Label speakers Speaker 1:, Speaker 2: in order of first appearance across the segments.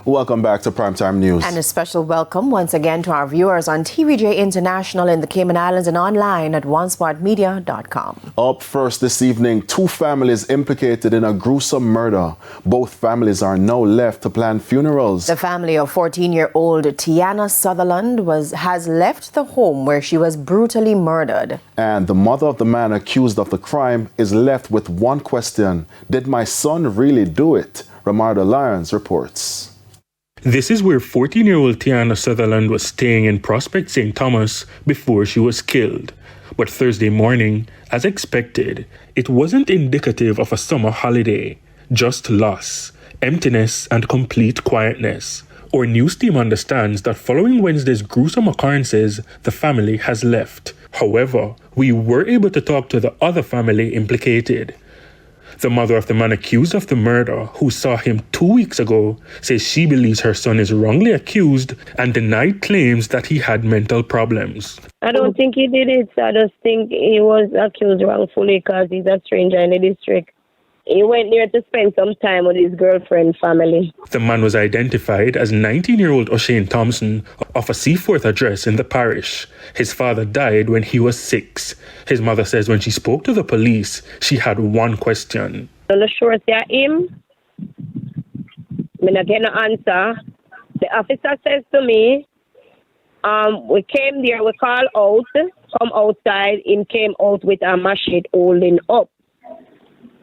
Speaker 1: Welcome back to Primetime News.
Speaker 2: And a special welcome once again to our viewers on TVJ International in the Cayman Islands and online at onespotmedia.com.
Speaker 1: Up first this evening, 2 families implicated in a gruesome murder. Both families are now left to plan funerals.
Speaker 2: The family of 14-year-old Tiana Sutherland has left the home where she was brutally murdered.
Speaker 1: And the mother of the man accused of the crime is left with one question: did my son really do it? Ramarda Lyons reports.
Speaker 3: This is where 14-year-old Tiana Sutherland was staying in Prospect St. Thomas before she was killed. But Thursday morning, as expected, it wasn't indicative of a summer holiday, just loss, emptiness, and complete quietness. Our news team understands that following Wednesday's gruesome occurrences, the family has left. However, we were able to talk to the other family implicated. The mother of the man accused of the murder, who saw him 2 weeks ago, says she believes her son is wrongly accused and denied claims that he had mental problems.
Speaker 4: I don't think he did it. I just think he was accused wrongfully because he's a stranger in the district. He went there to spend some time with his girlfriend family.
Speaker 3: The man was identified as 19-year-old O'Shane Thompson of a Seaforth address in the parish. His father died when he was 6. His mother says when she spoke to the police, she had one question.
Speaker 4: I'm not sure if they're him. I'm not getting an answer. The officer says to me, we came there, we called out, come outside, and came out with a machete holding up.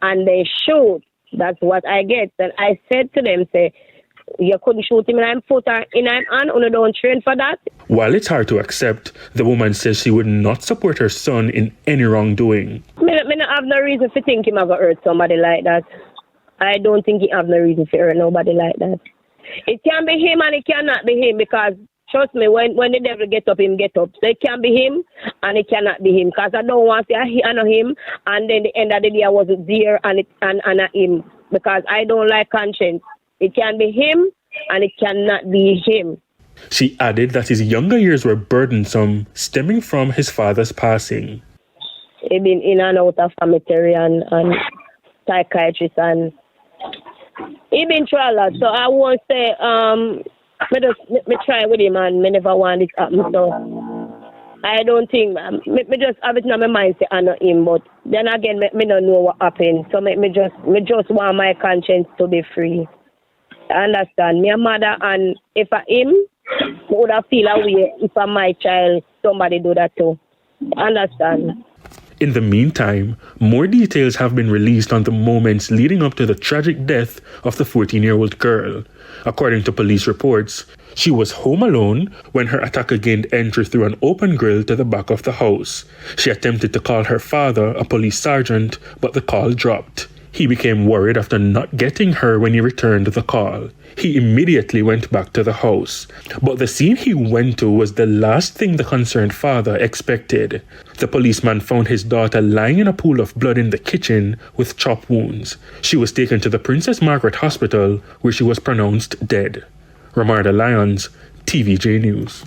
Speaker 4: And they shoot. That's what I get. And I said to them, say, you couldn't shoot him in my foot or in my hand, and you don't train for that.
Speaker 3: While it's hard to accept, the woman says she would not support her son in any wrongdoing.
Speaker 4: I don't have no reason to think him ever hurt somebody like that. I don't think he have no reason to hurt nobody like that. It can be him and it cannot be him because, trust me, when the devil get up, him get up. So it can be him and it cannot be him because I don't want to say I know him and then the end of the day I wasn't there and not him because I don't like conscience. It can be him and it cannot be him.
Speaker 3: She added that his younger years were burdensome, stemming from his father's passing.
Speaker 4: He been in and out of cemetery and psychiatrist and he been through a lot. So I won't say me try with him and me never want this happen. So I don't think me just have it in my mind say I know him, but then again me don't know what happened. So me just want my conscience to be free. I understand. Me a mother and if I him, I would have feel a way if I my child somebody do that too. I understand.
Speaker 3: In the meantime, more details have been released on the moments leading up to the tragic death of the 14-year-old girl. According to police reports, she was home alone when her attacker gained entry through an open grill to the back of the house. She attempted to call her father, a police sergeant, but the call dropped. He became worried after not getting her when he returned the call. He immediately went back to the house. But the scene he went to was the last thing the concerned father expected. The policeman found his daughter lying in a pool of blood in the kitchen with chop wounds. She was taken to the Princess Margaret Hospital, where she was pronounced dead. Ramarda Lyons, TVJ News.